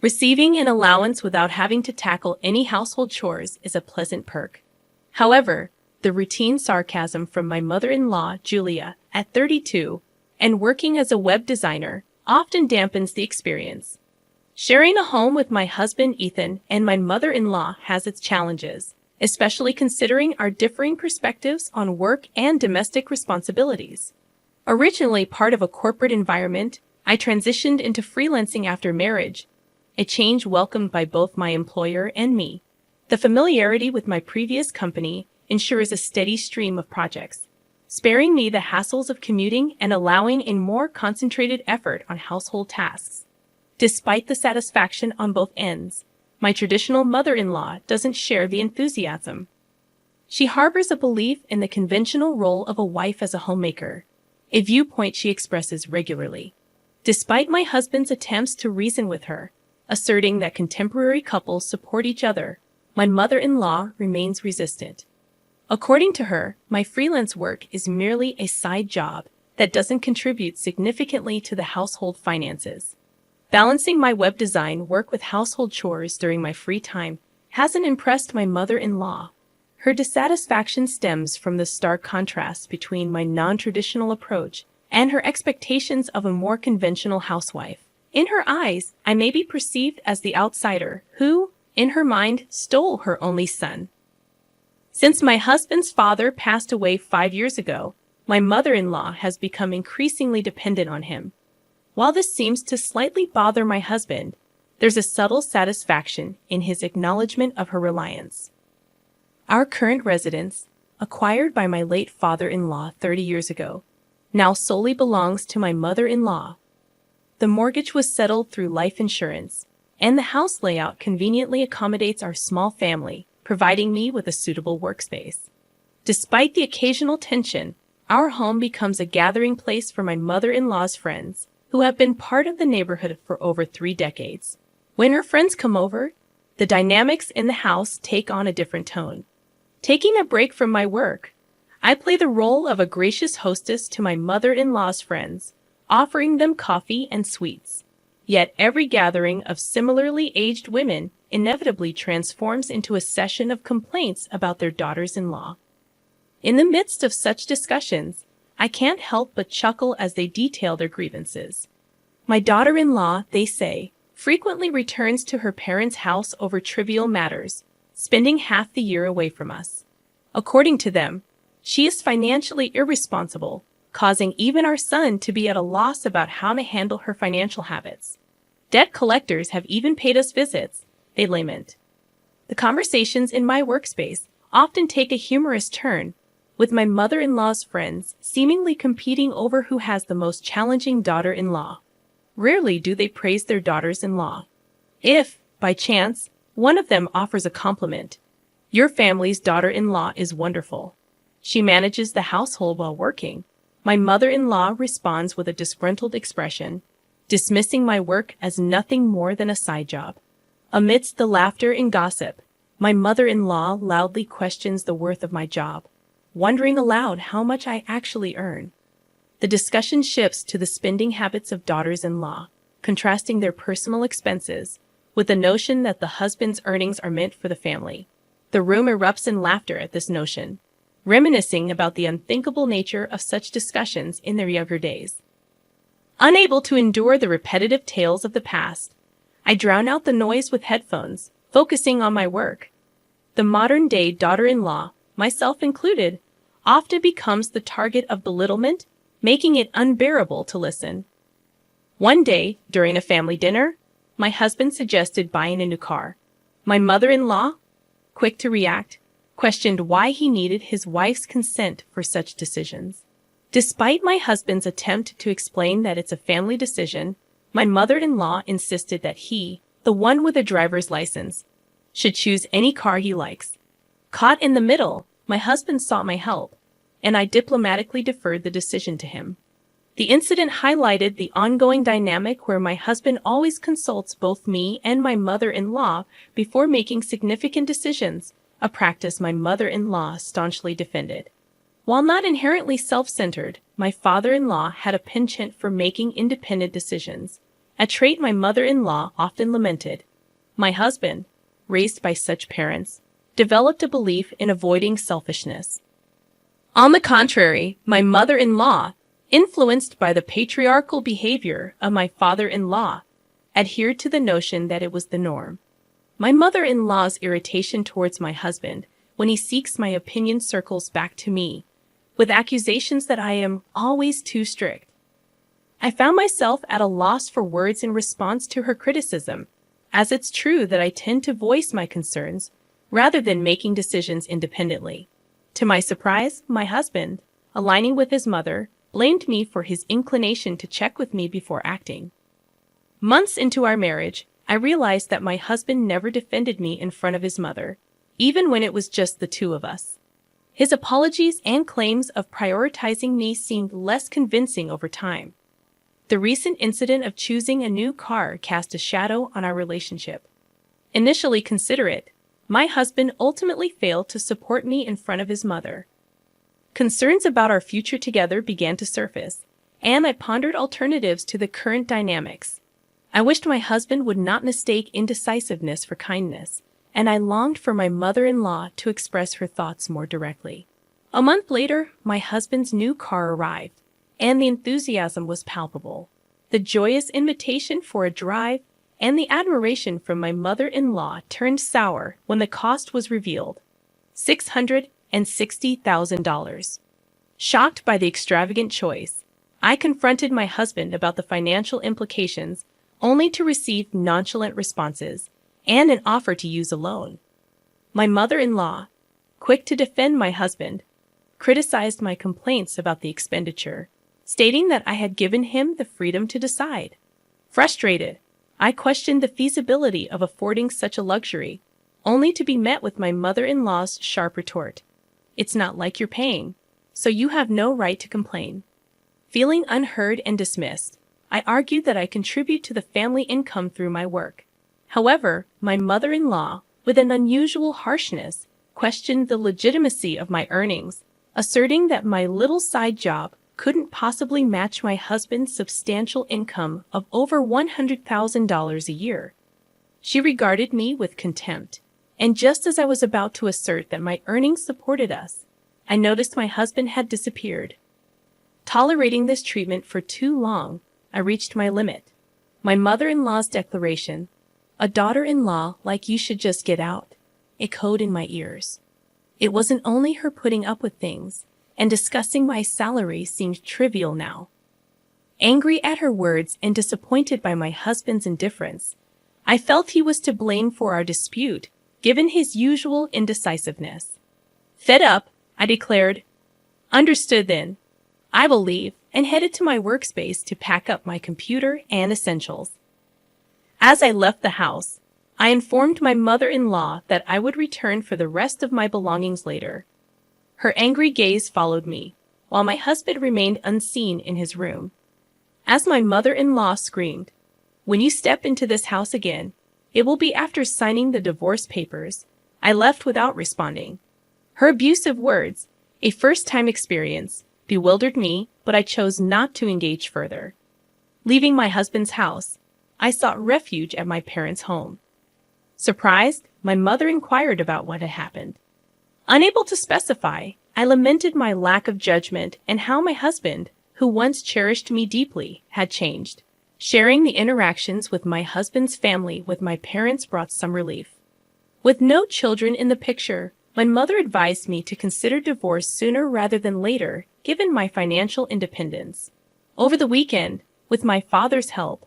Receiving an allowance without having to tackle any household chores is a pleasant perk. However, the routine sarcasm from my mother-in-law, Julia, at 32, and working as a web designer often dampens the experience. Sharing a home with my husband, Ethan, and my mother-in-law has its challenges, especially considering our differing perspectives on work and domestic responsibilities. Originally part of a corporate environment, I transitioned into freelancing after marriage, a change welcomed by both my employer and me. The familiarity with my previous company ensures a steady stream of projects, sparing me the hassles of commuting and allowing a more concentrated effort on household tasks. Despite the satisfaction on both ends, my traditional mother-in-law doesn't share the enthusiasm. She harbors a belief in the conventional role of a wife as a homemaker, a viewpoint she expresses regularly. Despite my husband's attempts to reason with her, asserting that contemporary couples support each other, my mother-in-law remains resistant. According to her, my freelance work is merely a side job that doesn't contribute significantly to the household finances. Balancing my web design work with household chores during my free time hasn't impressed my mother-in-law. Her dissatisfaction stems from the stark contrast between my non-traditional approach and her expectations of a more conventional housewife. In her eyes, I may be perceived as the outsider who, in her mind, stole her only son. Since my husband's father passed away 5 years ago, my mother-in-law has become increasingly dependent on him. While this seems to slightly bother my husband, there's a subtle satisfaction in his acknowledgement of her reliance. Our current residence, acquired by my late father-in-law 30 years ago, now solely belongs to my mother-in-law. The mortgage was settled through life insurance, and the house layout conveniently accommodates our small family, providing me with a suitable workspace. Despite the occasional tension, our home becomes a gathering place for my mother-in-law's friends, who have been part of the neighborhood for over 3 decades. When her friends come over, the dynamics in the house take on a different tone. Taking a break from my work, I play the role of a gracious hostess to my mother-in-law's friends, offering them coffee and sweets. Yet every gathering of similarly aged women inevitably transforms into a session of complaints about their daughters-in-law. In the midst of such discussions, I can't help but chuckle as they detail their grievances. My daughter-in-law, they say, frequently returns to her parents' house over trivial matters, spending half the year away from us. According to them, she is financially irresponsible, causing even our son to be at a loss about how to handle her financial habits. Debt collectors have even paid us visits, they lament. The conversations in my workspace often take a humorous turn, with my mother-in-law's friends seemingly competing over who has the most challenging daughter-in-law. Rarely do they praise their daughters-in-law. If, by chance, one of them offers a compliment, "Your family's daughter-in-law is wonderful. She manages the household while working," my mother-in-law responds with a disgruntled expression, dismissing my work as nothing more than a side job. Amidst the laughter and gossip, my mother-in-law loudly questions the worth of my job, wondering aloud how much I actually earn. The discussion shifts to the spending habits of daughters-in-law, contrasting their personal expenses with the notion that the husband's earnings are meant for the family. The room erupts in laughter at this notion, reminiscing about the unthinkable nature of such discussions in their younger days. Unable to endure the repetitive tales of the past, I drown out the noise with headphones, focusing on my work. The modern-day daughter-in-law, myself included, often becomes the target of belittlement, making it unbearable to listen. One day, during a family dinner, my husband suggested buying a new car. My mother-in-law, quick to react, questioned why he needed his wife's consent for such decisions. Despite my husband's attempt to explain that it's a family decision, my mother-in-law insisted that he, the one with a driver's license, should choose any car he likes. Caught in the middle, my husband sought my help, and I diplomatically deferred the decision to him. The incident highlighted the ongoing dynamic where my husband always consults both me and my mother-in-law before making significant decisions, a practice my mother-in-law staunchly defended. While not inherently self-centered, my father-in-law had a penchant for making independent decisions, a trait my mother-in-law often lamented. My husband, raised by such parents, developed a belief in avoiding selfishness. On the contrary, my mother-in-law, influenced by the patriarchal behavior of my father-in-law, adhered to the notion that it was the norm. My mother-in-law's irritation towards my husband when he seeks my opinion circles back to me, with accusations that I am always too strict. I found myself at a loss for words in response to her criticism, as it's true that I tend to voice my concerns rather than making decisions independently. To my surprise, my husband, aligning with his mother, blamed me for his inclination to check with me before acting. Months into our marriage, I realized that my husband never defended me in front of his mother, even when it was just the two of us. His apologies and claims of prioritizing me seemed less convincing over time. The recent incident of choosing a new car cast a shadow on our relationship. Initially considerate, my husband ultimately failed to support me in front of his mother. Concerns about our future together began to surface, and I pondered alternatives to the current dynamics. I wished my husband would not mistake indecisiveness for kindness, and I longed for my mother-in-law to express her thoughts more directly. A month later, my husband's new car arrived, and the enthusiasm was palpable. The joyous invitation for a drive and the admiration from my mother-in-law turned sour when the cost was revealed: $660,000. Shocked by the extravagant choice, I confronted my husband about the financial implications, only to receive nonchalant responses and an offer to use a loan. My mother-in-law, quick to defend my husband, criticized my complaints about the expenditure, stating that I had given him the freedom to decide. Frustrated, I questioned the feasibility of affording such a luxury, only to be met with my mother-in-law's sharp retort: "It's not like you're paying, so you have no right to complain." Feeling unheard and dismissed, I argued that I contribute to the family income through my work. However, my mother-in-law, with an unusual harshness, questioned the legitimacy of my earnings, asserting that my little side job couldn't possibly match my husband's substantial income of over $100,000 a year. She regarded me with contempt, and just as I was about to assert that my earnings supported us, I noticed my husband had disappeared. Tolerating this treatment for too long, I reached my limit. My mother-in-law's declaration, "A daughter-in-law like you should just get out," echoed in my ears. It wasn't only her putting up with things, and discussing my salary seemed trivial now. Angry at her words and disappointed by my husband's indifference, I felt he was to blame for our dispute, given his usual indecisiveness. Fed up, I declared, "Understood then. I will leave," and headed to my workspace to pack up my computer and essentials. As I left the house, I informed my mother-in-law that I would return for the rest of my belongings later. Her angry gaze followed me, while my husband remained unseen in his room. As my mother-in-law screamed, "When you step into this house again, it will be after signing the divorce papers," I left without responding. Her abusive words, a first-time experience, bewildered me, but I chose not to engage further. Leaving my husband's house, I sought refuge at my parents' home. Surprised, my mother inquired about what had happened. Unable to specify, I lamented my lack of judgment and how my husband, who once cherished me deeply, had changed. Sharing the interactions with my husband's family with my parents brought some relief. With no children in the picture, my mother advised me to consider divorce sooner rather than later, given my financial independence. Over the weekend, with my father's help,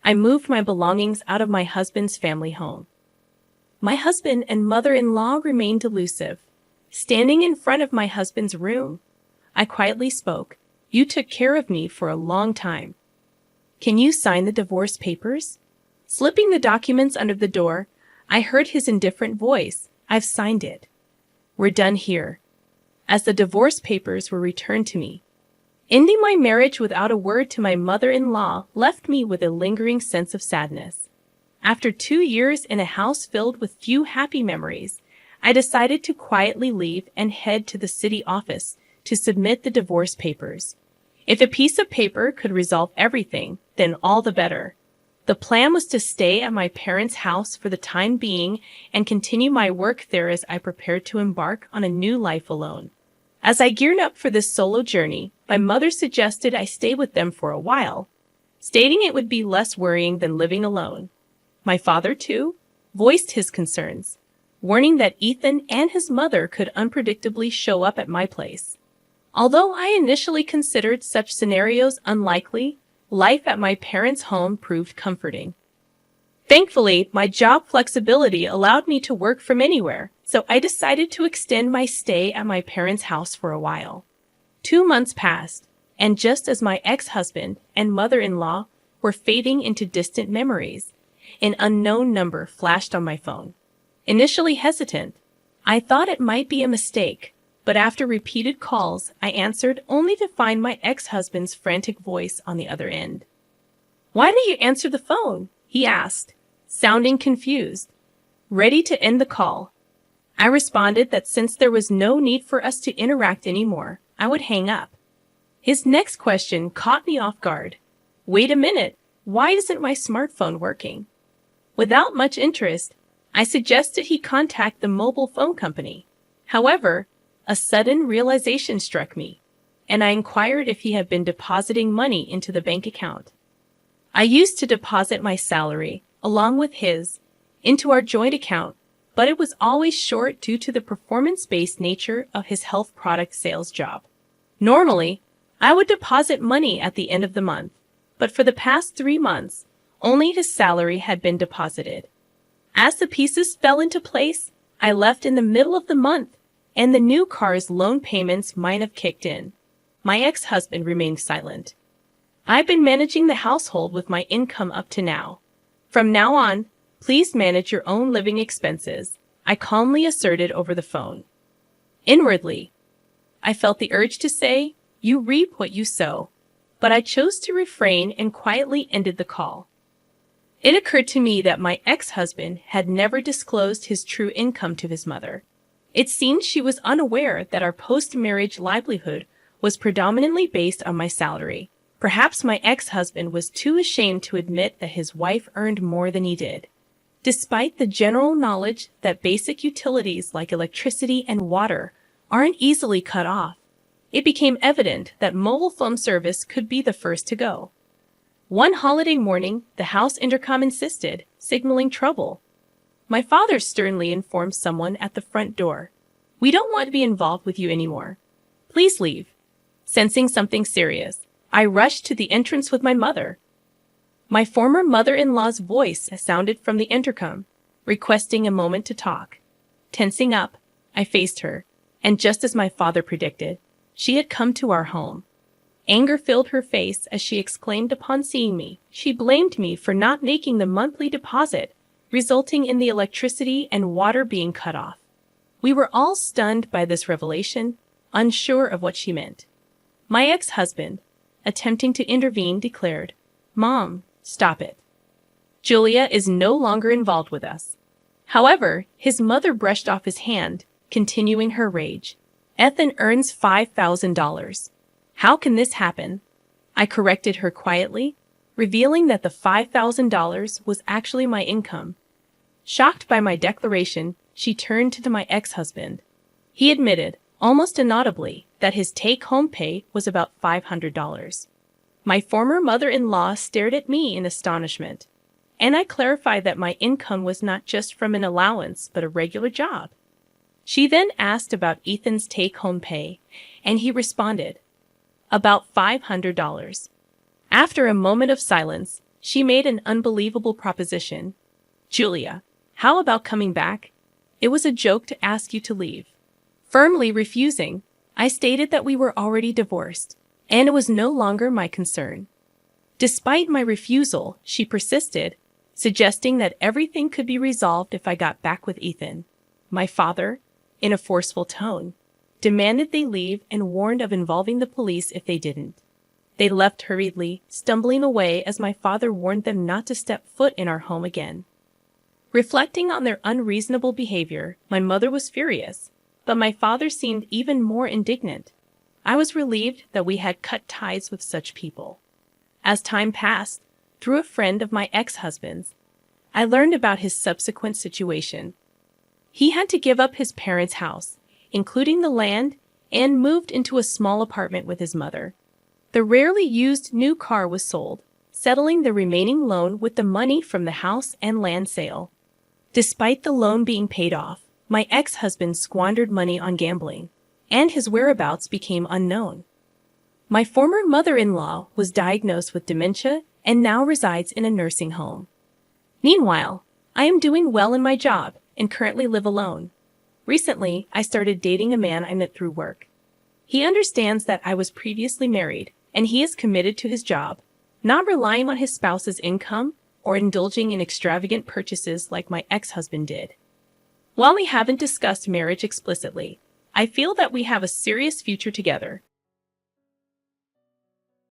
I moved my belongings out of my husband's family home. My husband and mother-in-law remained elusive. Standing in front of my husband's room, I quietly spoke, "You took care of me for a long time. Can you sign the divorce papers?" Slipping the documents under the door, I heard his indifferent voice, "I've signed it. We're done here." As the divorce papers were returned to me, ending my marriage without a word to my mother-in-law left me with a lingering sense of sadness. After 2 years in a house filled with few happy memories, I decided to quietly leave and head to the city office to submit the divorce papers. If a piece of paper could resolve everything, then all the better. The plan was to stay at my parents' house for the time being and continue my work there as I prepared to embark on a new life alone. As I geared up for this solo journey, my mother suggested I stay with them for a while, stating it would be less worrying than living alone. My father, too, voiced his concerns, warning that Ethan and his mother could unpredictably show up at my place. Although I initially considered such scenarios unlikely, life at my parents' home proved comforting. Thankfully, my job flexibility allowed me to work from anywhere, so I decided to extend my stay at my parents' house for a while. 2 months passed, and just as my ex-husband and mother-in-law were fading into distant memories, an unknown number flashed on my phone. Initially hesitant, I thought it might be a mistake, but after repeated calls, I answered only to find my ex-husband's frantic voice on the other end. "Why didn't you answer the phone?" he asked, sounding confused. Ready to end the call, I responded that since there was no need for us to interact anymore, I would hang up. His next question caught me off guard. "Wait a minute, why isn't my smartphone working?" Without much interest, I suggested he contact the mobile phone company. However, a sudden realization struck me, and I inquired if he had been depositing money into the bank account. I used to deposit my salary, along with his, into our joint account, but it was always short due to the performance-based nature of his health product sales job. Normally, I would deposit money at the end of the month, but for the past 3 months, only his salary had been deposited. As the pieces fell into place, I left in the middle of the month, and the new car's loan payments might have kicked in. My ex-husband remained silent. "I've been managing the household with my income up to now. From now on, please manage your own living expenses," I calmly asserted over the phone. Inwardly, I felt the urge to say, "You reap what you sow," but I chose to refrain and quietly ended the call. It occurred to me that my ex-husband had never disclosed his true income to his mother. It seemed she was unaware that our post-marriage livelihood was predominantly based on my salary. Perhaps my ex-husband was too ashamed to admit that his wife earned more than he did. Despite the general knowledge that basic utilities like electricity and water aren't easily cut off, it became evident that mobile phone service could be the first to go. One holiday morning, the house intercom insisted, signaling trouble. My father sternly informed someone at the front door, "We don't want to be involved with you anymore. Please leave." Sensing something serious, I rushed to the entrance with my mother. My former mother-in-law's voice sounded from the intercom, requesting a moment to talk. Tensing up, I faced her, and just as my father predicted, she had come to our home. Anger filled her face as she exclaimed upon seeing me. She blamed me for not making the monthly deposit, resulting in the electricity and water being cut off. We were all stunned by this revelation, unsure of what she meant. My ex-husband, attempting to intervene, declared, "Mom, stop it. Julia is no longer involved with us." However, his mother brushed off his hand, continuing her rage. "Ethan earns $5,000. How can this happen?" I corrected her quietly, revealing that the $5,000 was actually my income. Shocked by my declaration, she turned to my ex-husband. He admitted, almost inaudibly, that his take-home pay was about $500. My former mother-in-law stared at me in astonishment, and I clarified that my income was not just from an allowance but a regular job. She then asked about Ethan's take-home pay, and he responded, "About $500. After a moment of silence, she made an unbelievable proposition. "Julia, how about coming back? It was a joke to ask you to leave." Firmly refusing, I stated that we were already divorced, and it was no longer my concern. Despite my refusal, she persisted, suggesting that everything could be resolved if I got back with Ethan. My father, in a forceful tone, demanded they leave and warned of involving the police if they didn't. They left hurriedly, stumbling away as my father warned them not to step foot in our home again. Reflecting on their unreasonable behavior, my mother was furious, but my father seemed even more indignant. I was relieved that we had cut ties with such people. As time passed, through a friend of my ex-husband's. I learned about his subsequent situation. He had to give up his parents' house, including the land, and moved into a small apartment with his mother. The rarely used new car was sold, settling the remaining loan with the money from the house and land sale. Despite the loan being paid off, my ex-husband squandered money on gambling, and his whereabouts became unknown. My former mother-in-law was diagnosed with dementia and now resides in a nursing home. Meanwhile, I am doing well in my job and currently live alone. Recently, I started dating a man I met through work. He understands that I was previously married, and he is committed to his job, not relying on his spouse's income or indulging in extravagant purchases like my ex-husband did. While we haven't discussed marriage explicitly, I feel that we have a serious future together,